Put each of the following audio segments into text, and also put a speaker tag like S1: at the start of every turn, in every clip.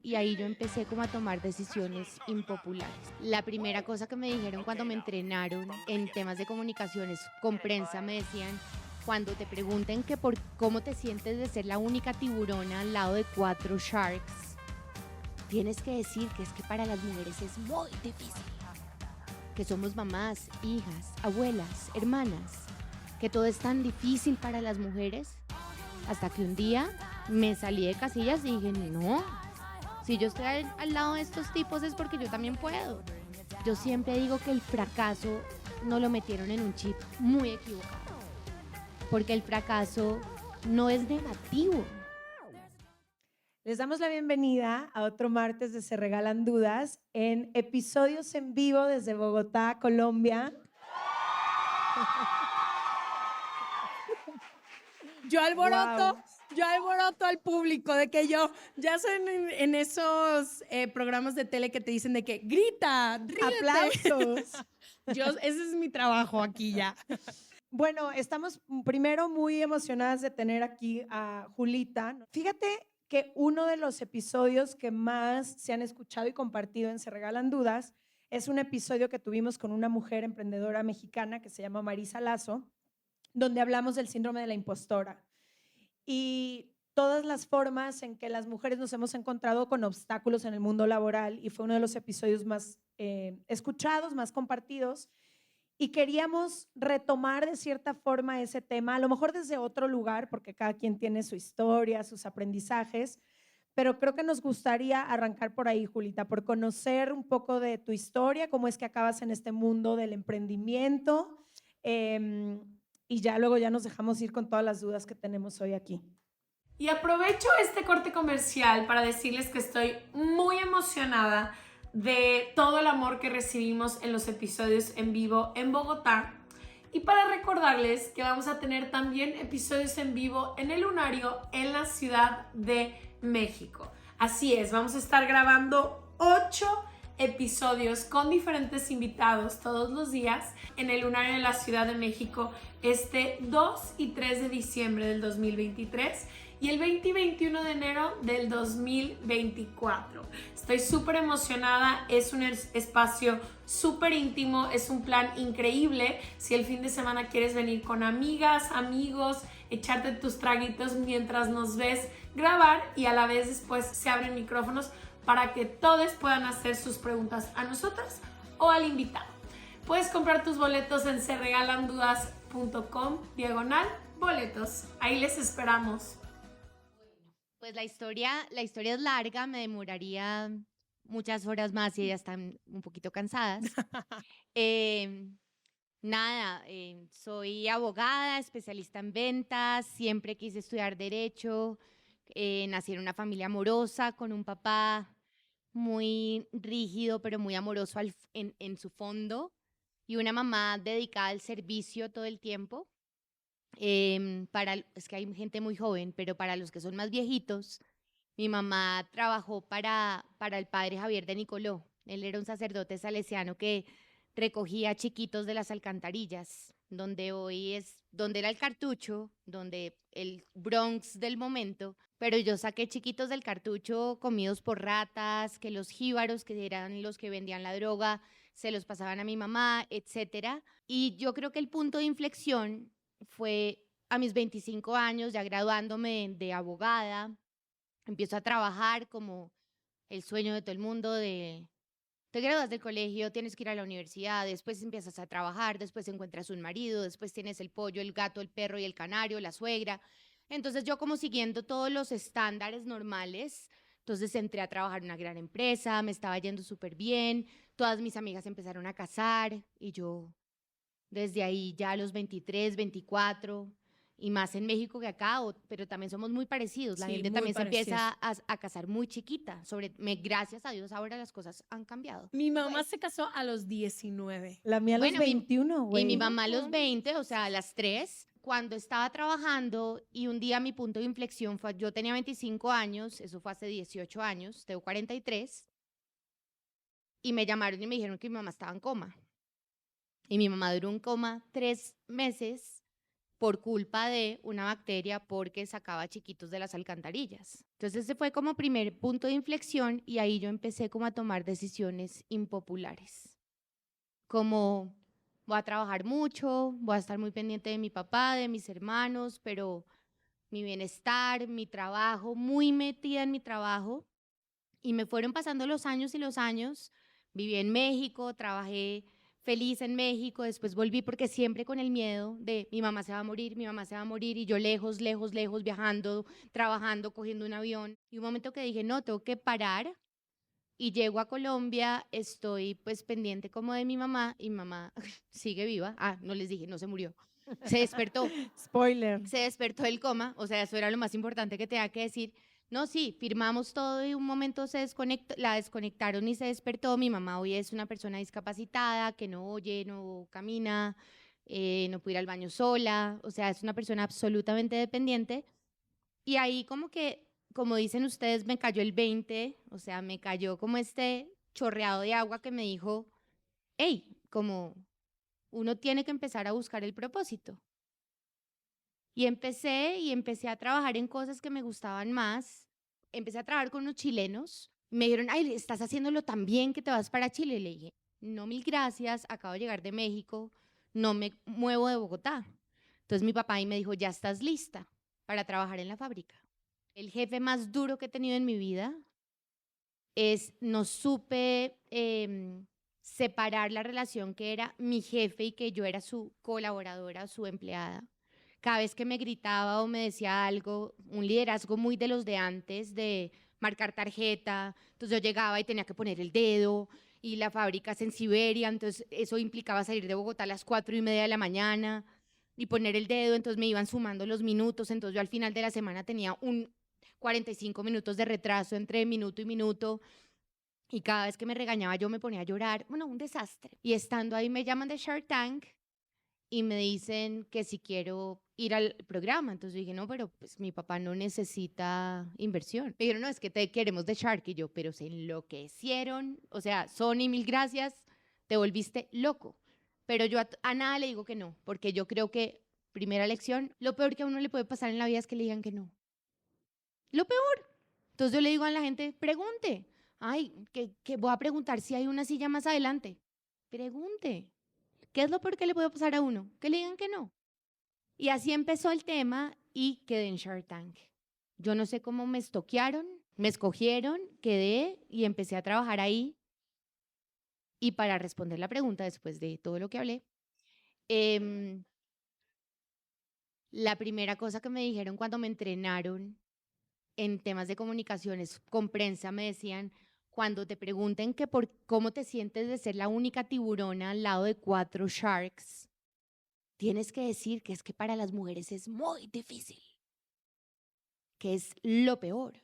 S1: Y ahí yo empecé como a tomar decisiones impopulares. La primera cosa que me dijeron cuando me entrenaron en temas de comunicaciones con prensa me decían, cuando te pregunten que por cómo te sientes de ser la única tiburona al lado de 4 sharks, tienes que decir que es que para las mujeres es muy difícil, que somos mamás, hijas, abuelas, hermanas, que todo es tan difícil para las mujeres, hasta que un día me salí de casillas y dije, no, si yo estoy al lado de estos tipos es porque yo también puedo. Yo siempre digo que el fracaso no lo metieron en un chip muy equivocado, porque el fracaso no es negativo.
S2: Les damos la bienvenida a otro martes de Se Regalan Dudas en episodios en vivo desde Bogotá, Colombia.
S3: Yo alboroto,
S2: Wow.
S3: yo alboroto al público de que yo, ya son en esos programas de tele que te dicen de que grita, ríete.
S2: Aplausos.
S3: Ese es mi trabajo aquí ya.
S2: Bueno, estamos primero muy emocionadas de tener aquí a Julita. Fíjate que uno de los episodios que más se han escuchado y compartido en Se Regalan Dudas es un episodio que tuvimos con una mujer emprendedora mexicana que se llama Marisa Lazo, donde hablamos del síndrome de la impostora y todas las formas en que las mujeres nos hemos encontrado con obstáculos en el mundo laboral, y fue uno de los episodios más escuchados, más compartidos, y queríamos retomar de cierta forma ese tema, a lo mejor desde otro lugar, porque cada quien tiene su historia, sus aprendizajes, pero creo que nos gustaría arrancar por ahí, Julita, por conocer un poco de tu historia, cómo es que acabas en este mundo del emprendimiento, y ya luego ya nos dejamos ir con todas las dudas que tenemos hoy aquí.
S3: Y aprovecho este corte comercial para decirles que estoy muy emocionada de todo el amor que recibimos en los episodios en vivo en Bogotá. Y para recordarles que vamos a tener también episodios en vivo en el Lunario en la Ciudad de México. Así es, vamos a estar grabando 8 episodios con diferentes invitados todos los días en el Lunario de la Ciudad de México este 2 y 3 de diciembre del 2023 y el 20 y 21 de enero del 2024. Estoy súper emocionada, es un espacio súper íntimo, es un plan increíble. Si el fin de semana quieres venir con amigas, amigos, echarte tus traguitos mientras nos ves grabar, y a la vez después se abren micrófonos para que todos puedan hacer sus preguntas a nosotras o al invitado. Puedes comprar tus boletos en serregalandudas.com/boletos. Ahí les esperamos.
S1: Pues la historia es larga, me demoraría muchas horas más y ya están un poquito cansadas. Nada, soy abogada, especialista en ventas, siempre quise estudiar derecho, nací en una familia amorosa, con un papá muy rígido, pero muy amoroso en su fondo, y una mamá dedicada al servicio todo el tiempo. Es que hay gente muy joven, pero para los que son más viejitos, mi mamá trabajó para el padre Javier de Nicoló. Él era un sacerdote salesiano que recogía chiquitos de las alcantarillas, donde era el Cartucho, donde el Bronx del momento, pero yo saqué chiquitos del Cartucho comidos por ratas, que los jíbaros, que eran los que vendían la droga, se los pasaban a mi mamá, etcétera. Y yo creo que el punto de inflexión fue a mis 25 años, ya graduándome de abogada. Empiezo a trabajar como el sueño de todo el mundo de te gradúas del colegio, tienes que ir a la universidad, después empiezas a trabajar, después encuentras un marido, después tienes el pollo, el gato, el perro y el canario, la suegra. Entonces yo, como siguiendo todos los estándares normales, entonces entré a trabajar en una gran empresa, me estaba yendo súper bien, todas mis amigas empezaron a casar y yo desde ahí ya a los 23, 24, y más en México que acá, pero también somos muy parecidos. La
S3: Sí,
S1: gente
S3: muy
S1: también se empieza
S3: parecidos.
S1: a casar muy chiquita. Gracias a Dios ahora las cosas han cambiado.
S3: Mi mamá se casó a los 19.
S2: La mía a los
S1: Bueno,
S2: 21,
S1: y mi
S2: güey.
S1: mamá a los 20, o sea, a las 3, cuando estaba trabajando, y un día mi punto de inflexión fue, yo tenía 25 años, eso fue hace 18 años, tengo 43, y me llamaron y me dijeron que mi mamá estaba en coma. Y mi mamá duró en coma 3 meses, por culpa de una bacteria porque sacaba chiquitos de las alcantarillas. Entonces ese fue como primer punto de inflexión y ahí yo empecé como a tomar decisiones impopulares. Como voy a trabajar mucho, voy a estar muy pendiente de mi papá, de mis hermanos, pero mi bienestar, mi trabajo, muy metida en mi trabajo. Y me fueron pasando los años y los años. Viví en México, trabajé feliz en México, después volví porque siempre con el miedo de mi mamá se va a morir, mi mamá se va a morir, y yo lejos, lejos, lejos, viajando, trabajando, cogiendo un avión. Y un momento que dije, no, tengo que parar. Y llego a Colombia, estoy pues pendiente como de mi mamá, y mi mamá sigue viva. Ah, no les dije, no se murió. Se despertó.
S2: Spoiler.
S1: Se despertó del coma, o sea, eso era lo más importante que tenía que decir. No, sí, firmamos todo y un momento la desconectaron y se despertó. Mi mamá hoy es una persona discapacitada, que no oye, no camina, no puede ir al baño sola, o sea, es una persona absolutamente dependiente. Y ahí como que, como dicen ustedes, me cayó el 20, o sea, me cayó como este chorreado de agua que me dijo, hey, como uno tiene que empezar a buscar el propósito. Y empecé a trabajar en cosas que me gustaban más. Empecé a trabajar con unos chilenos. Me dijeron, ay, estás haciéndolo tan bien que te vas para Chile. Le dije, no, mil gracias, acabo de llegar de México, no me muevo de Bogotá. Entonces mi papá ahí me dijo, ya estás lista para trabajar en la fábrica. El jefe más duro que he tenido en mi vida no supe separar la relación que era mi jefe y que yo era su colaboradora, su empleada. Cada vez que me gritaba o me decía algo, un liderazgo muy de los de antes, de marcar tarjeta, entonces yo llegaba y tenía que poner el dedo, y la fábrica es en Siberia, entonces eso implicaba salir de Bogotá a las 4:30 de la mañana y poner el dedo, entonces me iban sumando los minutos, entonces yo al final de la semana tenía 45 minutos de retraso entre minuto y minuto, y cada vez que me regañaba yo me ponía a llorar, bueno, un desastre. Y estando ahí me llaman de Shark Tank y me dicen que si quiero ir al programa. Entonces dije, no, pero pues mi papá no necesita inversión. Me dijeron, no, es que te queremos de Shark. Y yo, pero se enloquecieron. O sea, Sony, mil gracias, te volviste loco. Pero yo a nada le digo que no, porque yo creo que, primera lección, lo peor que a uno le puede pasar en la vida es que le digan que no. Lo peor. Entonces yo le digo a la gente, pregunte. Ay, que voy a preguntar si hay una silla más adelante. Pregunte. ¿Qué es lo peor que le puede pasar a uno? Que le digan que no. Y así empezó el tema y quedé en Shark Tank. Yo no sé cómo me estoquearon, me escogieron, quedé y empecé a trabajar ahí. Y para responder la pregunta, después de todo lo que hablé, la primera cosa que me dijeron cuando me entrenaron en temas de comunicaciones con prensa, me decían, cuando te pregunten que por cómo te sientes de ser la única tiburona al lado de 4 sharks, tienes que decir que es que para las mujeres es muy difícil, que es lo peor,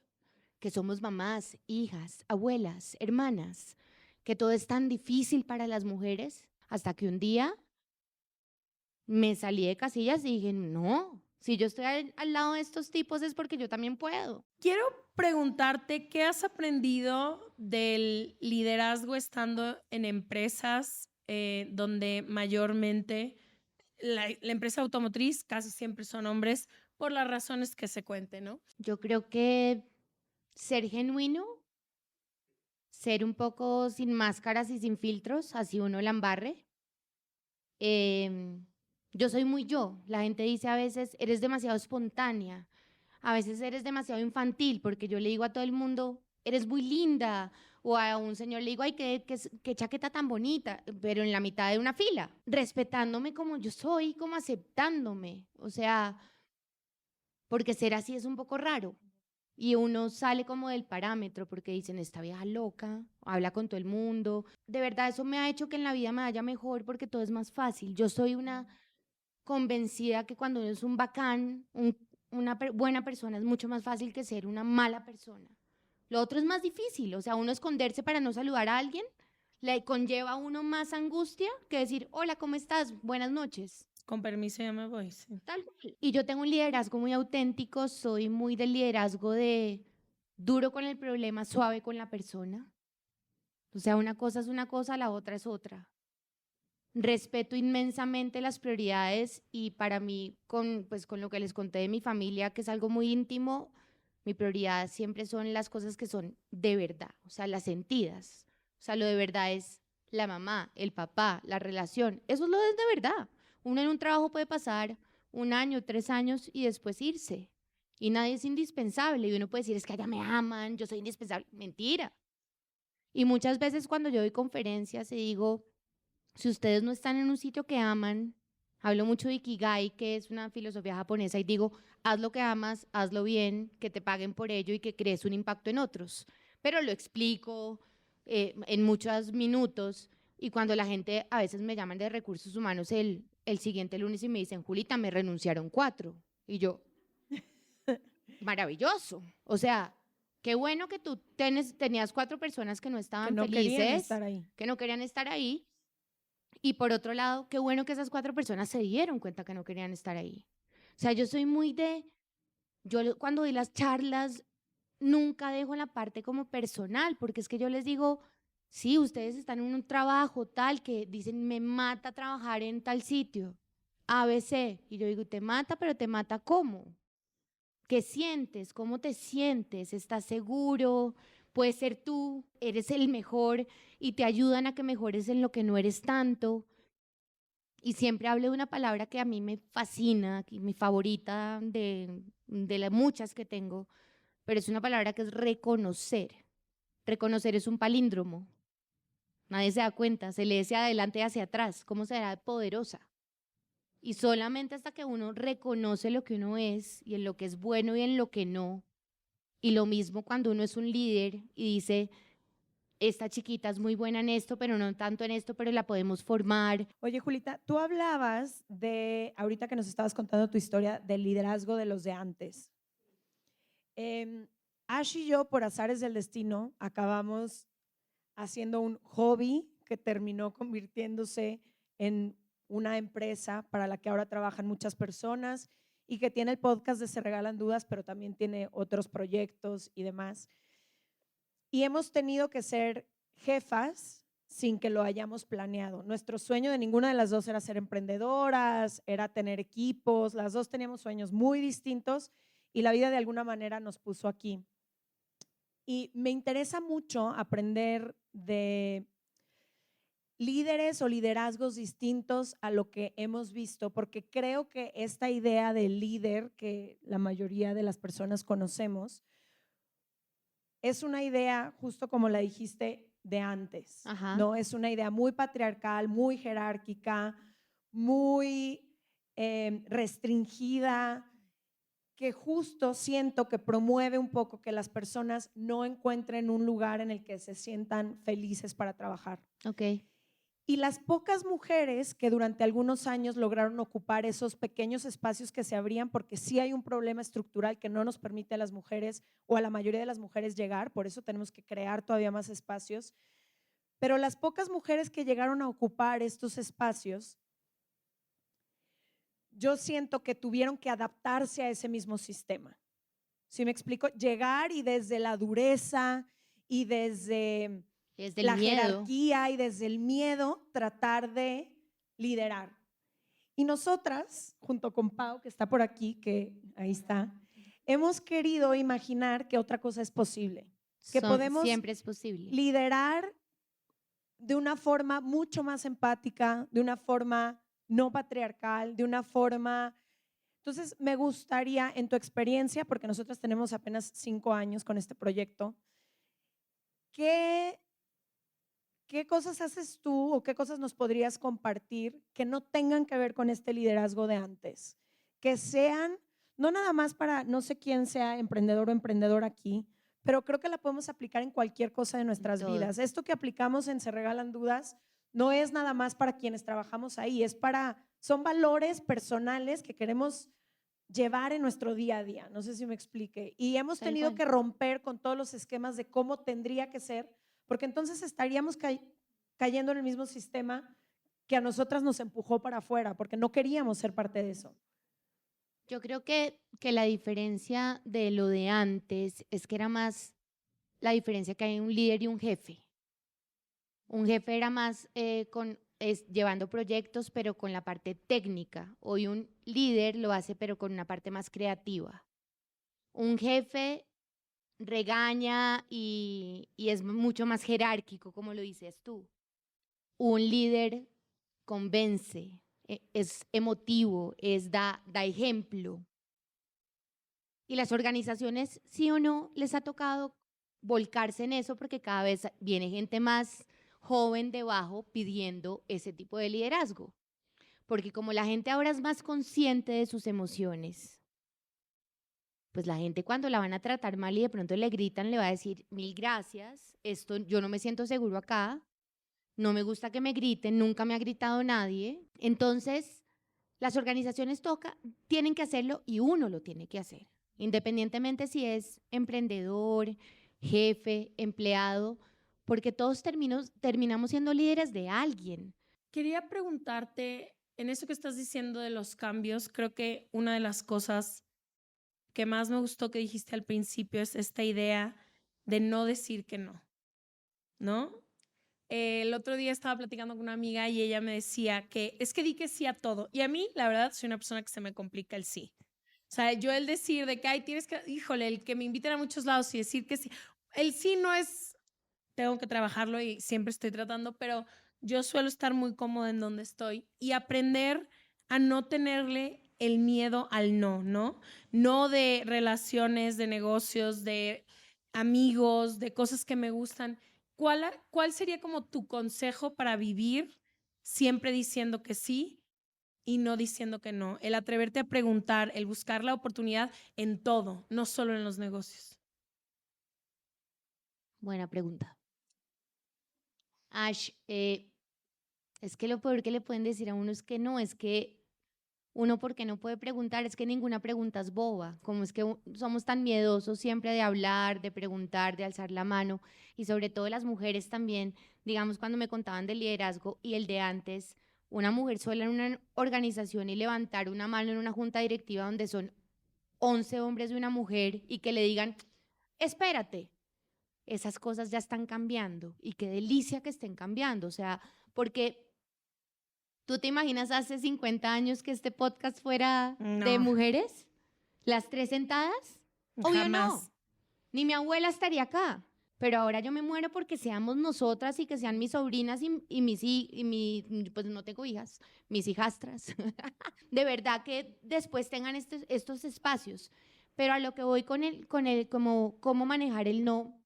S1: que somos mamás, hijas, abuelas, hermanas, que todo es tan difícil para las mujeres, hasta que un día me salí de casillas y dije, no, si yo estoy al lado de estos tipos es porque yo también puedo.
S3: Quiero preguntarte, ¿qué has aprendido del liderazgo estando en empresas donde mayormente la empresa automotriz casi siempre son hombres por las razones que se cuenten, ¿no?
S1: Yo creo que ser genuino, ser un poco sin máscaras y sin filtros, así uno la embarre. Yo soy muy yo. La gente dice a veces, eres demasiado espontánea. A veces eres demasiado infantil, porque yo le digo a todo el mundo, eres muy linda. O a un señor le digo, ay, qué chaqueta tan bonita, pero en la mitad de una fila, respetándome como yo soy, como aceptándome. O sea, porque ser así es un poco raro. Y uno sale como del parámetro porque dicen, esta vieja loca, habla con todo el mundo. De verdad, eso me ha hecho que en la vida me vaya mejor porque todo es más fácil. Yo soy una convencida que cuando uno es un bacán, una buena persona, es mucho más fácil que ser una mala persona. Lo otro es más difícil, o sea, uno esconderse para no saludar a alguien le conlleva a uno más angustia que decir, hola, ¿cómo estás? Buenas noches.
S3: Con permiso, ya me voy. Sí.
S1: Tal cual. Y yo tengo un liderazgo muy auténtico, soy muy del liderazgo de duro con el problema, suave con la persona. O sea, una cosa es una cosa, la otra es otra. respeto inmensamente las prioridades y para mí, pues, con lo que les conté de mi familia, que es algo muy íntimo, mi prioridad siempre son las cosas que son de verdad, o sea, las sentidas. O sea, lo de verdad es la mamá, el papá, la relación. Eso es lo de verdad. Uno en un trabajo puede pasar 1 año, 3 años y después irse. Y nadie es indispensable. Y uno puede decir, es que allá me aman, yo soy indispensable. Mentira. Y muchas veces cuando yo doy conferencias y digo, si ustedes no están en un sitio que aman, hablo mucho de Ikigai, que es una filosofía japonesa, y digo, haz lo que amas, hazlo bien, que te paguen por ello y que crees un impacto en otros. Pero lo explico en muchos minutos y cuando la gente a veces me llaman de recursos humanos el siguiente lunes y me dicen, Julita, me renunciaron 4. Y yo, maravilloso. O sea, qué bueno que tú tenías 4 personas que no estaban
S2: Que no querían
S1: felices,
S2: estar ahí.
S1: que no querían estar ahí. Y por otro lado, qué bueno que esas 4 personas se dieron cuenta que no querían estar ahí. O sea, yo soy muy cuando doy las charlas, nunca dejo la parte como personal, porque es que yo les digo, sí, ustedes están en un trabajo tal que dicen, me mata trabajar en tal sitio, ABC. Y yo digo, te mata, pero te mata ¿cómo? ¿Qué sientes? ¿Cómo te sientes? ¿Estás seguro? Puedes ser tú, eres el mejor y te ayudan a que mejores en lo que no eres tanto. Y siempre hablo de una palabra que a mí me fascina, mi favorita de las muchas que tengo, pero es una palabra que es reconocer. Reconocer es un palíndromo. Nadie se da cuenta, se lee hacia adelante y hacia atrás. ¿Cómo será poderosa? Y solamente hasta que uno reconoce lo que uno es y en lo que es bueno y en lo que no. Y lo mismo cuando uno es un líder y dice, esta chiquita es muy buena en esto, pero no tanto en esto, pero la podemos formar.
S2: Oye, Julita, tú hablabas de, ahorita que nos estabas contando tu historia, del liderazgo de los de antes. Ash y yo, por azares del destino, acabamos haciendo un hobby que terminó convirtiéndose en una empresa para la que ahora trabajan muchas personas y que tiene el podcast de Se Regalan Dudas, pero también tiene otros proyectos y demás. Y hemos tenido que ser jefas sin que lo hayamos planeado. Nuestro sueño de ninguna de las dos era ser emprendedoras, era tener equipos, las dos teníamos sueños muy distintos y la vida de alguna manera nos puso aquí. Y me interesa mucho aprender de líderes o liderazgos distintos a lo que hemos visto, porque creo que esta idea de líder que la mayoría de las personas conocemos es una idea, justo como la dijiste, de antes.
S1: Ajá.
S2: ¿No? Es una idea muy patriarcal, muy jerárquica, muy restringida, que justo siento que promueve un poco que las personas no encuentren un lugar en el que se sientan felices para trabajar.
S1: Ok.
S2: Y las pocas mujeres que durante algunos años lograron ocupar esos pequeños espacios que se abrían, porque sí hay un problema estructural que no nos permite a las mujeres o a la mayoría de las mujeres llegar, por eso tenemos que crear todavía más espacios, pero las pocas mujeres que llegaron a ocupar estos espacios, yo siento que tuvieron que adaptarse a ese mismo sistema. ¿Sí me explico? Llegar y desde la dureza y desde la jerarquía y desde el miedo tratar de liderar. Y nosotras, junto con Pau, que está por aquí, que ahí está, hemos querido imaginar que otra cosa es posible, que podemos
S1: siempre es posible
S2: liderar de una forma mucho más empática, de una forma no patriarcal, de una forma… Entonces, me gustaría, en tu experiencia, porque nosotros tenemos apenas 5 años con este proyecto, ¿qué cosas haces tú o qué cosas nos podrías compartir que no tengan que ver con este liderazgo de antes? Que sean, no nada más para no sé quién sea emprendedor o emprendedora aquí, pero creo que la podemos aplicar en cualquier cosa de nuestras vidas. Esto que aplicamos en Se Regalan Dudas no es nada más para quienes trabajamos ahí, son valores personales que queremos llevar en nuestro día a día. No sé si me explique. Y hemos tenido que romper con todos los esquemas de cómo tendría que ser, porque entonces estaríamos cayendo en el mismo sistema que a nosotras nos empujó para afuera, porque no queríamos ser parte de eso.
S1: Yo creo que la diferencia de lo de antes es que era más la diferencia que hay en un líder y un jefe. Un jefe era más es llevando proyectos, pero con la parte técnica. Hoy un líder lo hace, pero con una parte más creativa. Un jefe regaña y es mucho más jerárquico, como lo dices tú. Un líder convence, es emotivo, da ejemplo. Y las organizaciones, sí o no, les ha tocado volcarse en eso porque cada vez viene gente más joven debajo pidiendo ese tipo de liderazgo. Porque como la gente ahora es más consciente de sus emociones, pues la gente cuando la van a tratar mal y de pronto le gritan, le va a decir, 1000 gracias, esto yo no me siento seguro acá, no me gusta que me griten, nunca me ha gritado nadie. Entonces, las organizaciones tienen que hacerlo y uno lo tiene que hacer, independientemente si es emprendedor, jefe, empleado, porque todos terminamos siendo líderes de alguien.
S3: Quería preguntarte, en eso que estás diciendo de los cambios, creo que una de las cosas que más me gustó que dijiste al principio es esta idea de no decir que no, ¿no? El otro día estaba platicando con una amiga y ella me decía que es que di que sí a todo. Y a mí, la verdad, soy una persona que se me complica el sí. O sea, yo el decir de que, ay, tienes que, híjole, el que me inviten a muchos lados y decir que sí. El sí no es, tengo que trabajarlo y siempre estoy tratando, pero yo suelo estar muy cómoda en donde estoy y aprender a no tenerle el miedo al no, ¿no? No de relaciones, de negocios, de amigos, de cosas que me gustan. ¿Cuál sería como tu consejo para vivir siempre diciendo que sí y no diciendo que no? El atreverte a preguntar, el buscar la oportunidad en todo, no solo en los negocios.
S1: Buena pregunta. Ash, es que lo peor que le pueden decir a uno es que no, es que uno porque no puede preguntar, es que ninguna pregunta es boba, como es que somos tan miedosos siempre de hablar, de preguntar, de alzar la mano, y sobre todo las mujeres también, digamos cuando me contaban del liderazgo y el de antes, una mujer sola en una organización y levantar una mano en una junta directiva donde son 11 hombres y una mujer y que le digan, espérate, esas cosas ya están cambiando y qué delicia que estén cambiando, o sea, porque ¿tú te imaginas hace 50 años que este podcast fuera de
S3: No,
S1: mujeres? ¿Las tres sentadas? Obvio no.
S3: jamás.
S1: Ni mi abuela estaría acá. Pero ahora yo me muero porque seamos nosotras y que sean mis sobrinas pues no tengo hijas, mis hijastras. De verdad que después tengan estos espacios. Pero a lo que voy como cómo manejar el no,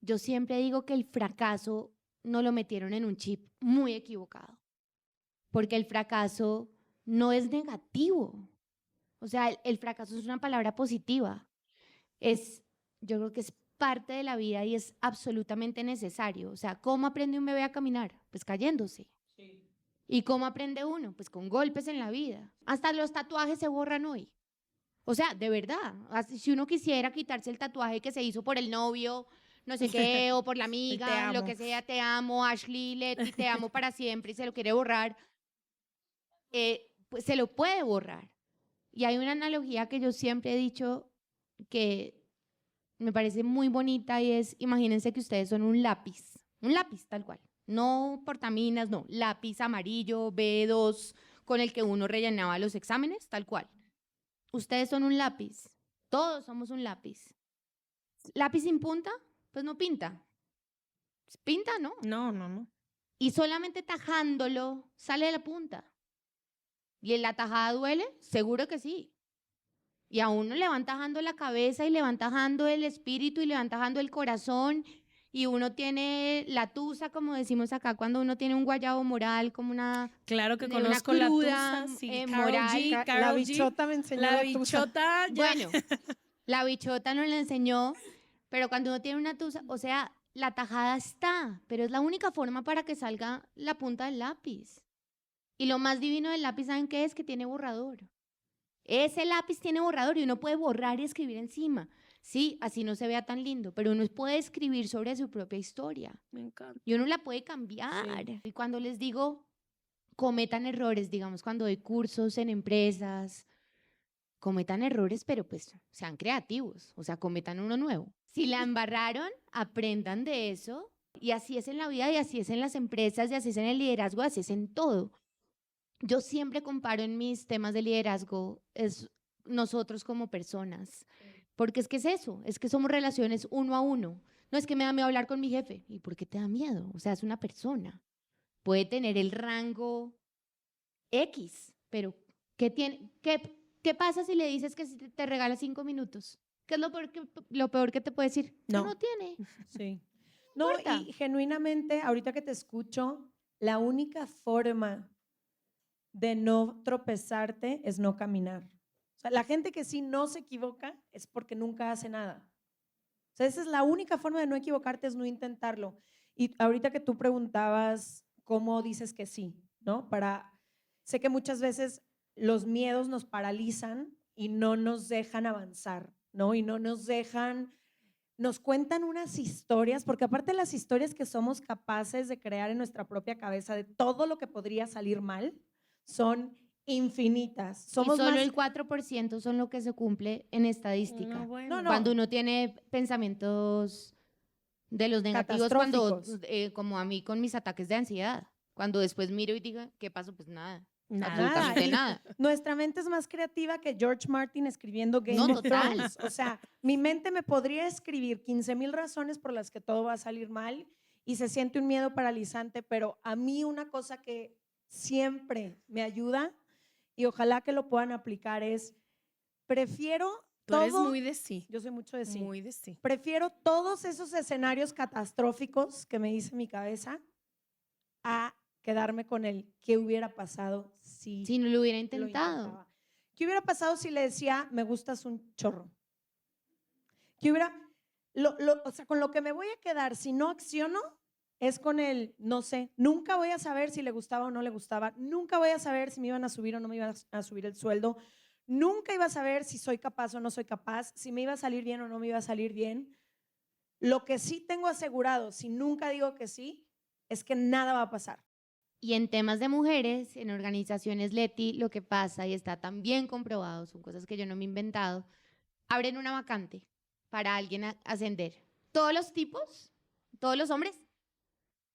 S1: yo siempre digo que el fracaso no lo metieron en un chip muy equivocado. Porque el fracaso no es negativo. O sea, el fracaso es una palabra positiva. Yo creo que es parte de la vida y es absolutamente necesario. O sea, ¿cómo aprende un bebé a caminar? Pues cayéndose.
S3: Sí.
S1: ¿Y cómo aprende uno? Pues con golpes en la vida. Hasta los tatuajes se borran hoy. O sea, de verdad, si uno quisiera quitarse el tatuaje que se hizo por el novio, no sé qué, o por la
S3: Te
S1: amiga, lo
S3: amo.
S1: que sea, te amo, Ashley, Leti, te amo para siempre, y se lo quiere borrar, pues se lo puede borrar. Y hay una analogía que yo siempre he dicho que me parece muy bonita y es, imagínense que ustedes son un lápiz tal cual, no portaminas, no, lápiz amarillo, B2, con el que uno rellenaba los exámenes, tal cual. Ustedes son un lápiz, todos somos un lápiz. ¿Lápiz sin punta? Pues no pinta. Pinta, ¿no?
S3: No, no, no.
S1: Y solamente tajándolo sale de la punta. ¿Y en la tajada duele? Seguro que sí. Y a uno le van tajando la cabeza y le van tajando el espíritu y le van tajando el corazón y uno tiene la tusa, como decimos acá, cuando uno tiene un guayabo moral, como
S3: Claro que
S1: una
S3: conozco
S1: cruda,
S3: la tusa, sí.
S1: moral.
S2: La
S3: Karol G.
S2: bichota me enseñó
S3: La
S2: la tusa.
S3: bichota, ya.
S1: Bueno, la bichota nos la enseñó, pero cuando uno tiene una tusa, o sea, la tajada está, pero es la única forma para que salga la punta del lápiz. Y lo más divino del lápiz, ¿saben qué es? Que tiene borrador. Ese lápiz tiene borrador y uno puede borrar y escribir encima. Sí, así no se vea tan lindo, pero uno puede escribir sobre su propia historia.
S3: Me encanta.
S1: Y uno la puede cambiar.
S3: Sí.
S1: Y cuando les digo, cometan errores, digamos, cuando doy cursos en empresas, cometan errores, pero pues sean creativos, o sea, cometan uno nuevo. Si la embarraron, aprendan de eso Y así es en la vida, y así es en las empresas, y así es en el liderazgo, así es en todo. Yo siempre comparo en mis temas de liderazgo es nosotros como personas, porque es que es eso, es que somos relaciones uno a uno. No es que me da miedo hablar con mi jefe. ¿Y por qué te da miedo? O sea, es una persona. Puede tener el rango X, pero ¿qué pasa si le dices que si te regala 5 minutos? ¿Qué es lo peor que te puede decir? Que
S2: No.
S1: no tiene.
S2: Sí. No,
S1: importa.
S2: y genuinamente, ahorita que te escucho, la única forma de no tropezarte es no caminar. O sea, la gente que sí no se equivoca es porque nunca hace nada. O sea, esa es la única forma de no equivocarte, es no intentarlo. Y ahorita que tú preguntabas cómo dices que sí, ¿no? Sé que muchas veces los miedos nos paralizan y no nos dejan avanzar, ¿no? Y no nos dejan, nos cuentan unas historias, porque aparte de las historias que somos capaces de crear en nuestra propia cabeza de todo lo que podría salir mal, son infinitas.
S1: Y
S2: Somos
S1: solo
S2: más,
S1: el 4% son lo que se cumple en estadística.
S3: No, bueno.
S2: No,
S1: Cuando uno tiene pensamientos de los negativos, cuando,
S2: catastróficos.
S1: como a mí con mis ataques de ansiedad, cuando después miro y digo, ¿qué pasó? Pues nada,
S3: Nada.
S1: absolutamente
S2: Y
S1: nada.
S2: nuestra mente es más creativa que George Martin escribiendo Game
S1: No,
S2: of
S1: total.
S2: Thrones. O sea, mi mente me podría escribir 15,000 razones por las que todo va a salir mal y se siente un miedo paralizante, pero a mí una cosa que siempre me ayuda y ojalá que lo puedan aplicar es, prefiero
S4: Tú eres
S2: todo,
S4: muy de sí.
S2: yo soy mucho de sí,
S4: Muy de sí.
S2: prefiero todos esos escenarios catastróficos que me dice mi cabeza a quedarme con el qué hubiera pasado si
S1: Si no lo hubiera
S2: lo
S1: intentado.
S2: intentaba. ¿Qué hubiera pasado si le decía, me gustas un chorro? ¿Qué hubiera, o sea, con lo que me voy a quedar si no acciono es con el, no sé, nunca voy a saber si le gustaba o no le gustaba, nunca voy a saber si me iban a subir o no me iban a subir el sueldo, nunca iba a saber si soy capaz o no soy capaz, si me iba a salir bien o no me iba a salir bien. Lo que sí tengo asegurado, si nunca digo que sí, es que nada va a pasar.
S1: Y en temas de mujeres, en organizaciones Leti, lo que pasa, y está tan bien comprobado, son cosas que yo no me he inventado, abren una vacante para alguien ascender. Todos los tipos, todos los hombres,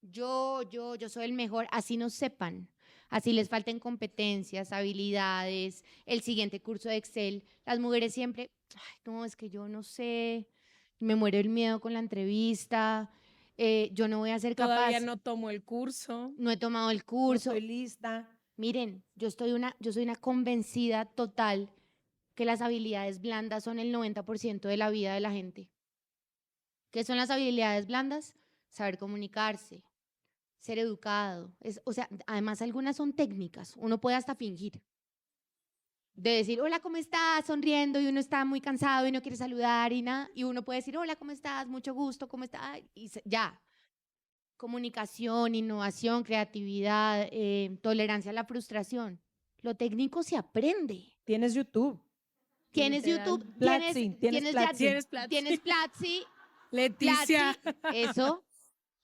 S1: yo soy el mejor, así no sepan, así les falten competencias, habilidades, el siguiente curso de Excel. Las mujeres siempre, ay, no, es que yo no sé, me muero el miedo con la entrevista, yo no voy a ser
S4: Todavía
S1: capaz,
S4: no tomo el curso.
S1: no he tomado el
S2: No
S1: curso.
S2: estoy lista.
S1: Miren, yo soy una convencida total que las habilidades blandas son el 90% de la vida de la gente. ¿Qué son las habilidades blandas? Saber comunicarse, ser educado. O sea, además algunas son técnicas. Uno puede hasta fingir. De decir, hola, ¿cómo estás? Sonriendo y uno está muy cansado y no quiere saludar y nada. Y uno puede decir, hola, ¿cómo estás? Mucho gusto, ¿cómo estás? Y ya. Comunicación, innovación, creatividad, tolerancia a la frustración. Lo técnico se aprende.
S2: Tienes YouTube.
S1: Tienes
S4: Literal.
S1: YouTube,
S2: Platzi, tienes Platzi.
S4: Tienes Platzi.
S1: tienes Platzi,
S4: Leticia.
S1: eso.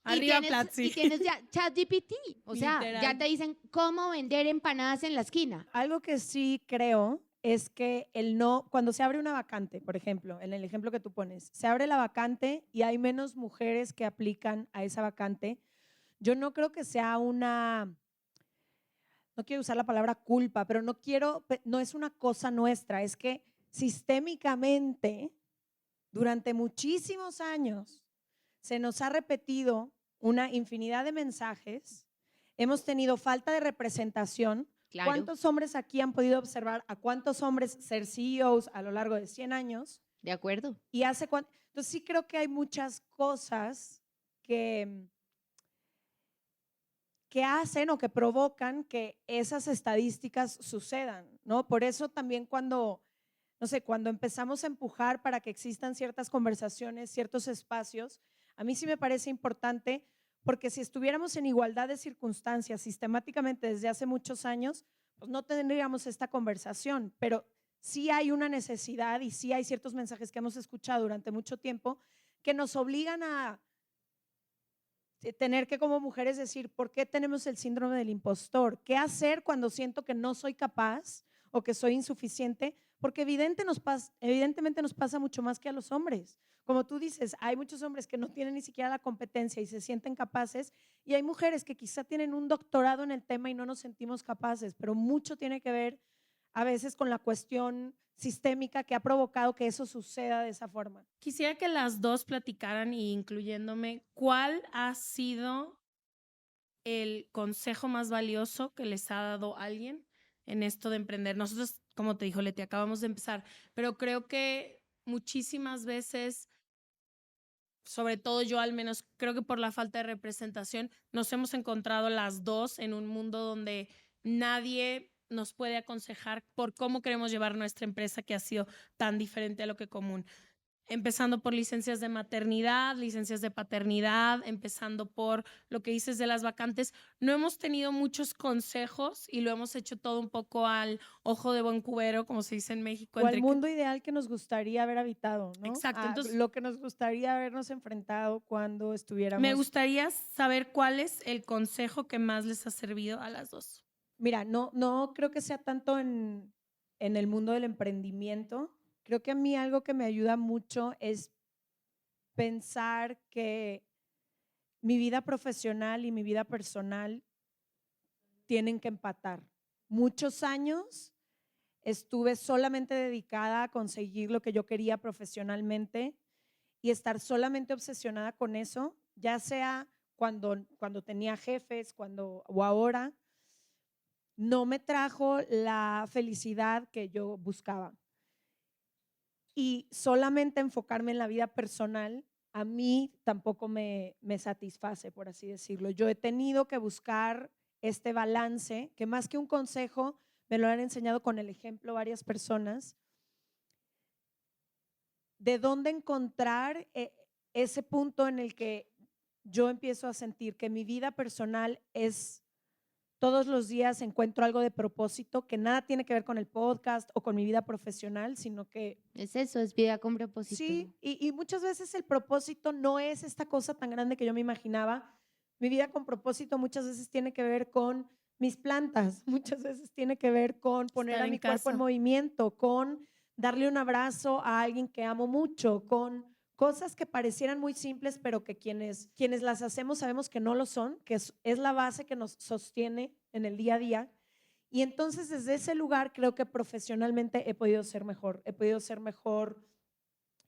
S4: Arriba Platzi.
S1: Y tienes ya ChatGPT. O sea,
S4: Literal.
S1: ya te dicen cómo vender empanadas en la esquina.
S2: Algo que sí creo es que cuando se abre una vacante, por ejemplo, en el ejemplo que tú pones, se abre la vacante y hay menos mujeres que aplican a esa vacante, yo no creo que sea no quiero usar la palabra culpa, pero no es una cosa nuestra, es que sistémicamente, durante muchísimos años, se nos ha repetido una infinidad de mensajes, hemos tenido falta de representación.
S1: Claro.
S2: ¿Cuántos hombres aquí han podido observar a cuántos hombres ser CEOs a lo largo de 100 años?
S1: De acuerdo.
S2: Y entonces sí creo que hay muchas cosas que hacen o que provocan que esas estadísticas sucedan, ¿no? Por eso también cuando empezamos a empujar para que existan ciertas conversaciones, ciertos espacios, a mí sí me parece importante, porque si estuviéramos en igualdad de circunstancias sistemáticamente desde hace muchos años, pues no tendríamos esta conversación, pero sí hay una necesidad y sí hay ciertos mensajes que hemos escuchado durante mucho tiempo que nos obligan a tener que como mujeres decir, ¿por qué tenemos el síndrome del impostor? ¿Qué hacer cuando siento que no soy capaz o que soy insuficiente? Porque evidentemente nos pasa mucho más que a los hombres. como tú dices, hay muchos hombres que no tienen ni siquiera la competencia y se sienten capaces, y hay mujeres que quizá tienen un doctorado en el tema y no nos sentimos capaces, pero mucho tiene que ver a veces con la cuestión sistémica que ha provocado que eso suceda de esa forma.
S4: Quisiera que las dos platicaran, y incluyéndome, ¿cuál ha sido el consejo más valioso que les ha dado alguien en esto de emprender? Nosotros, como te dijo Leti, acabamos de empezar, pero creo que muchísimas veces, sobre todo yo al menos, creo que por la falta de representación, nos hemos encontrado las dos en un mundo donde nadie nos puede aconsejar por cómo queremos llevar nuestra empresa, que ha sido tan diferente a lo que común. Empezando por licencias de maternidad, licencias de paternidad, empezando por lo que dices de las vacantes. No hemos tenido muchos consejos y lo hemos hecho todo un poco al ojo de buen cubero, como se dice en México.
S2: O al mundo ideal que nos gustaría haber habitado, ¿no?
S4: Exacto. Entonces,
S2: lo que nos gustaría habernos enfrentado cuando estuviéramos.
S4: me gustaría saber cuál es el consejo que más les ha servido a las dos.
S2: Mira, no creo que sea tanto en el mundo del emprendimiento. Creo que a mí algo que me ayuda mucho es pensar que mi vida profesional y mi vida personal tienen que empatar. Muchos años estuve solamente dedicada a conseguir lo que yo quería profesionalmente y estar solamente obsesionada con eso, ya sea cuando tenía jefes, o ahora, no me trajo la felicidad que yo buscaba. Y solamente enfocarme en la vida personal, a mí tampoco me satisface, por así decirlo. Yo he tenido que buscar este balance, que más que un consejo, me lo han enseñado con el ejemplo varias personas, de dónde encontrar ese punto en el que yo empiezo a sentir que mi vida personal es, todos los días encuentro algo de propósito que nada tiene que ver con el podcast o con mi vida profesional, sino que…
S1: Es eso, es vida con propósito.
S2: Sí, y muchas veces el propósito no es esta cosa tan grande que yo me imaginaba. Mi vida con propósito muchas veces tiene que ver con mis plantas, muchas veces tiene que ver con poner
S4: Estar
S2: a
S4: en
S2: mi cuerpo en
S4: casa.
S2: movimiento, con darle un abrazo a alguien que amo mucho, con cosas que parecieran muy simples, pero que quienes las hacemos sabemos que no lo son, que es la base que nos sostiene en el día a día. Y entonces desde ese lugar creo que profesionalmente he podido ser mejor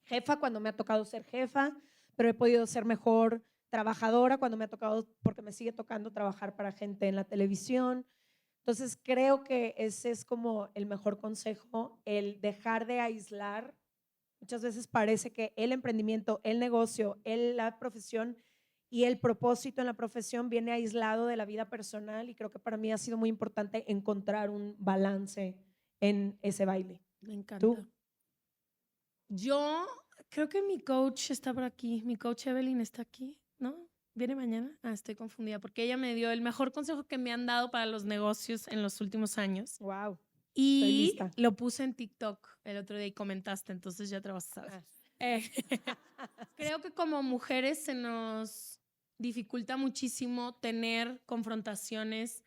S2: jefa cuando me ha tocado ser jefa, pero he podido ser mejor trabajadora cuando me ha tocado, porque me sigue tocando trabajar para gente en la televisión. Entonces creo que ese es como el mejor consejo, el dejar de aislar. Muchas veces parece que el emprendimiento, el negocio, la profesión y el propósito en la profesión viene aislado de la vida personal, y creo que para mí ha sido muy importante encontrar un balance en ese baile.
S4: Me encanta.
S2: ¿Tú?
S4: Yo creo que mi coach está por aquí. Mi coach Evelyn está aquí, ¿no? ¿Viene mañana? Estoy confundida porque ella me dio el mejor consejo que me han dado para los negocios en los últimos años.
S2: Wow.
S4: Y
S2: lista.
S4: lo puse en TikTok el otro día y comentaste, entonces ya te vas a saber. Creo que como mujeres se nos dificulta muchísimo tener confrontaciones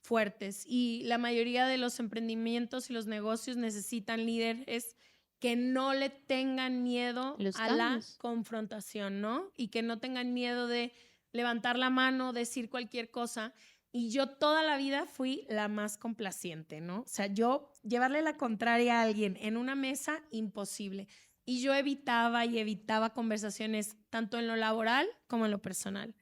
S4: fuertes, y la mayoría de los emprendimientos y los negocios necesitan líderes que no le tengan miedo
S1: Los
S4: a la
S1: cambios.
S4: confrontación, ¿no? Y que no tengan miedo de levantar la mano, decir cualquier cosa. Y yo toda la vida fui la más complaciente, ¿no? O sea, yo llevarle la contraria a alguien en una mesa, imposible. Y yo evitaba conversaciones tanto en lo laboral como en lo personal.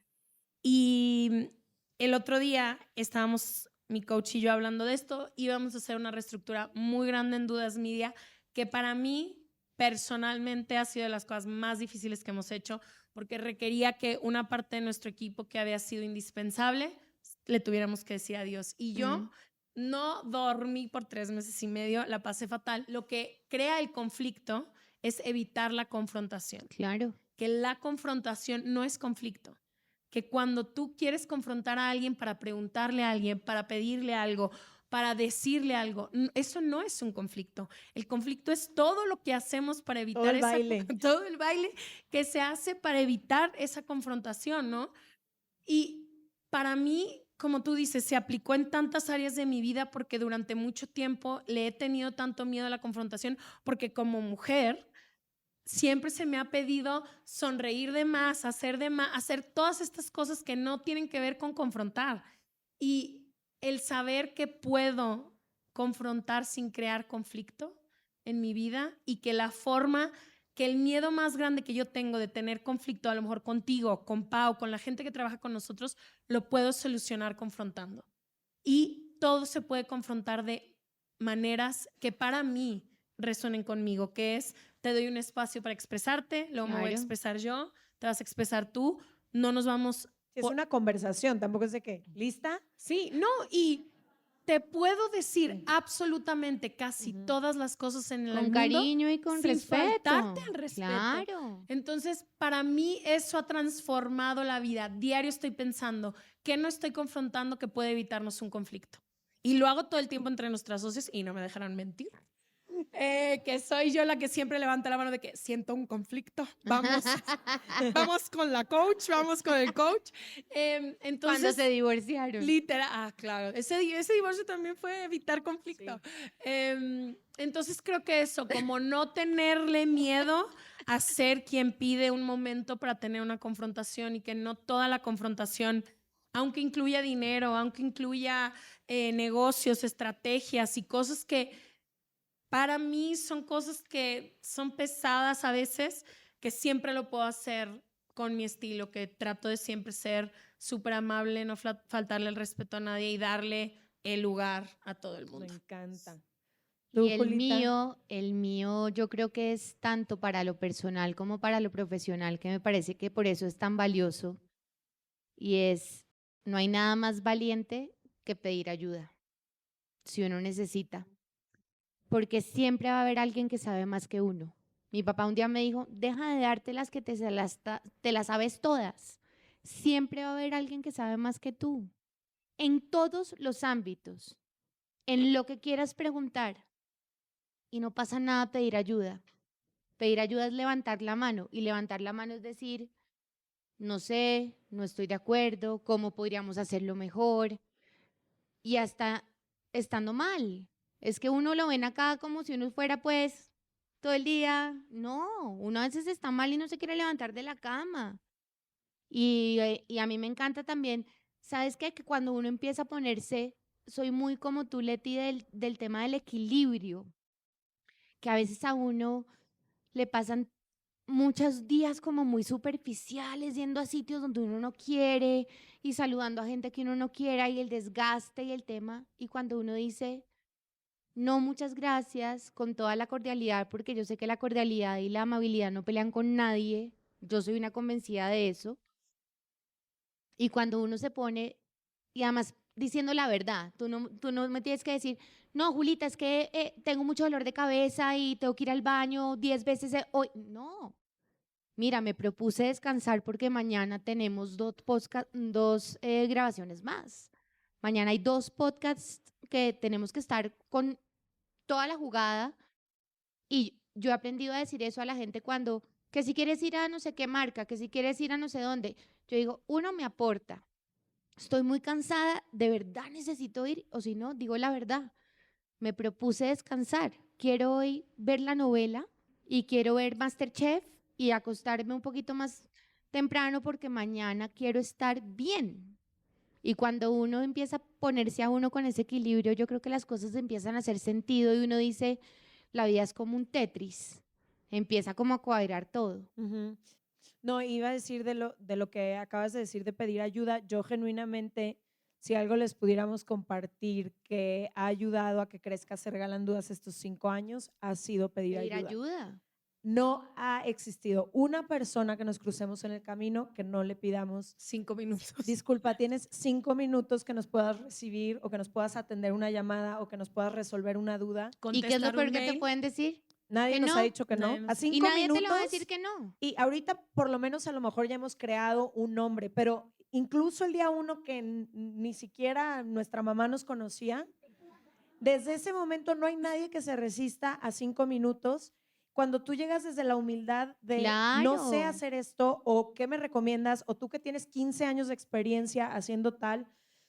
S4: Y el otro día estábamos, mi coach y yo, hablando de esto. Íbamos a hacer una reestructura muy grande en Dudas Media, que para mí personalmente ha sido de las cosas más difíciles que hemos hecho, porque requería que una parte de nuestro equipo que había sido indispensable le tuviéramos que decir adiós. Y yo no dormí por 3 meses y medio, la pasé fatal. Lo que crea el conflicto es evitar la confrontación.
S1: Claro.
S4: Que la confrontación no es conflicto. Que cuando tú quieres confrontar a alguien para preguntarle a alguien, para pedirle algo, para decirle algo, eso no es un conflicto. El conflicto es todo lo que hacemos para evitar todo el baile que se hace para evitar esa confrontación, ¿no? Y para mí, como tú dices, se aplicó en tantas áreas de mi vida, porque durante mucho tiempo le he tenido tanto miedo a la confrontación, porque como mujer siempre se me ha pedido sonreír de más, hacer todas estas cosas que no tienen que ver con confrontar. Y el saber que puedo confrontar sin crear conflicto en mi vida y que que el miedo más grande que yo tengo de tener conflicto, a lo mejor contigo, con Pau, con la gente que trabaja con nosotros, lo puedo solucionar confrontando. Y todo se puede confrontar de maneras que para mí resuenen conmigo, que es, te doy un espacio para expresarte, luego me voy a
S1: Claro.
S4: expresar yo, te vas a expresar tú, no nos vamos...
S2: Es una conversación, tampoco es de que, ¿lista?
S4: Sí, no, y te puedo decir absolutamente casi
S2: Ujú.
S4: todas las cosas en el
S1: Con
S4: mundo
S1: cariño y con
S4: sin
S1: respeto.
S4: faltarte al respeto.
S1: Claro.
S4: Entonces, para mí eso ha transformado la vida. Diario estoy pensando que no estoy confrontando que puede evitarnos un conflicto. Y lo hago todo el tiempo entre nuestras socios y no me dejarán mentir. Que soy yo la que siempre levanta la mano de que siento un conflicto. Vamos con la coach, vamos con el coach.
S1: Cuando
S4: Entonces,
S1: se divorciaron.
S4: literal, claro, ese divorcio también fue evitar conflicto. Entonces creo que eso, como no tenerle miedo a ser quien pide un momento para tener una confrontación y que no toda la confrontación, aunque incluya dinero, aunque incluya negocios, estrategias y cosas que para mí son cosas que son pesadas a veces, que siempre lo puedo hacer con mi estilo, que trato de siempre ser súper amable, no faltarle el respeto a nadie y darle el lugar a todo el
S2: Me
S4: mundo.
S2: encanta.
S1: Y
S2: ¿Tú,
S1: el
S2: Julita?
S1: mío, yo creo que es tanto para lo personal como para lo profesional, que me parece que por eso es tan valioso. Y es, no hay nada más valiente que pedir ayuda, si uno necesita. Porque siempre va a haber alguien que sabe más que uno. Mi papá un día me dijo, deja de darte las que te las sabes todas. Siempre va a haber alguien que sabe más que tú. En todos los ámbitos, en lo que quieras preguntar. Y no pasa nada pedir ayuda. Pedir ayuda es levantar la mano. Y levantar la mano es decir, no sé, no estoy de acuerdo, cómo podríamos hacerlo mejor. Y hasta estando mal. Es que uno lo ven acá como si uno fuera pues todo el día. No, uno a veces está mal y no se quiere levantar de la cama. Y a mí me encanta también, ¿sabes qué? Que cuando uno empieza a ponerse, soy muy como tú, Leti, del tema del equilibrio, que a veces a uno le pasan muchos días como muy superficiales, yendo a sitios donde uno no quiere y saludando a gente que uno no quiera y el desgaste y el tema. Y cuando uno dice, no, muchas gracias, con toda la cordialidad, porque yo sé que la cordialidad y la amabilidad no pelean con nadie, yo soy una convencida de eso. Y cuando uno se pone, y además diciendo la verdad, tú no me tienes que decir, no, Julita, es que tengo mucho dolor de cabeza y tengo que ir al baño 10 veces hoy. No, mira, me propuse descansar porque mañana tenemos dos grabaciones más. Mañana hay 2 podcasts que tenemos que estar con toda la jugada y yo he aprendido a decir eso a la gente cuando, que si quieres ir a no sé qué marca, que si quieres ir a no sé dónde. Yo digo, uno me aporta, estoy muy cansada, de verdad necesito ir, o si no, digo la verdad, me propuse descansar, quiero hoy ver la novela y quiero ver MasterChef y acostarme un poquito más temprano porque mañana quiero estar bien. Y cuando uno empieza a ponerse a uno con ese equilibrio, yo creo que las cosas empiezan a hacer sentido y uno dice, la vida es como un Tetris, empieza como a cuadrar todo.
S2: Ujú. No, iba a decir de lo que acabas de decir de pedir ayuda. Yo genuinamente, si algo les pudiéramos compartir que ha ayudado a que crezca Se Regalan Dudas estos 5 años, ha sido pedir
S1: Pedir
S2: ayuda.
S1: ayuda.
S2: No ha existido una persona que nos crucemos en el camino que no le pidamos,
S4: 5 minutos.
S2: disculpa, tienes 5 minutos que nos puedas recibir o que nos puedas atender una llamada o que nos puedas resolver una duda.
S1: ¿Y qué es lo
S4: Contestar
S1: peor
S4: un
S1: que te
S4: mail.
S1: pueden decir?
S2: Nadie
S1: Que
S2: nos
S1: no.
S2: ha dicho que no.
S4: Nadie nos-
S2: A
S4: Y
S2: 5
S1: Y nadie
S2: minutos.
S1: te lo va a decir que no.
S2: Y ahorita por lo menos a lo mejor ya hemos creado un nombre, pero incluso el día 1 que ni siquiera nuestra mamá nos conocía, desde ese momento no hay nadie que se resista a 5 minutos. Cuando tú llegas desde la humildad de no sé
S1: Claro.
S2: hacer esto o qué me recomiendas o tú que tienes 15 años de experiencia haciendo tal,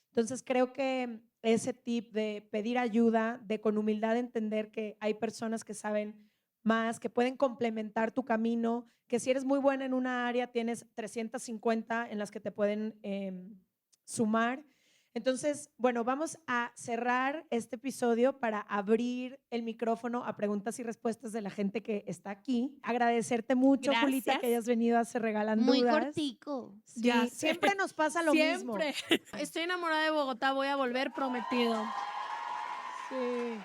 S2: entonces creo que ese tip de pedir ayuda, de con humildad entender que hay personas que saben más, que pueden complementar tu camino, que si eres muy buena en una área, tienes 350 en las que te pueden sumar. Entonces, bueno, vamos a cerrar este episodio para abrir el micrófono a preguntas y respuestas de la gente que está aquí. Agradecerte mucho, Julita,
S4: Gracias.
S2: que hayas venido a Se Regalan
S1: Muy
S2: Dudas.
S1: cortico.
S2: Sí,
S4: Ya sé.
S2: siempre nos pasa lo mismo.
S4: Siempre. Estoy enamorada de Bogotá, voy a volver prometido.
S2: Sí.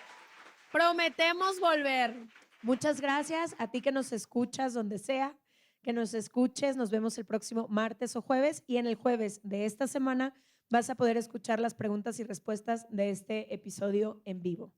S4: Prometemos volver.
S2: Muchas gracias a ti que nos escuchas donde sea, que nos escuches. Nos vemos el próximo martes o jueves, y en el jueves de esta semana vas a poder escuchar las preguntas y respuestas de este episodio en vivo.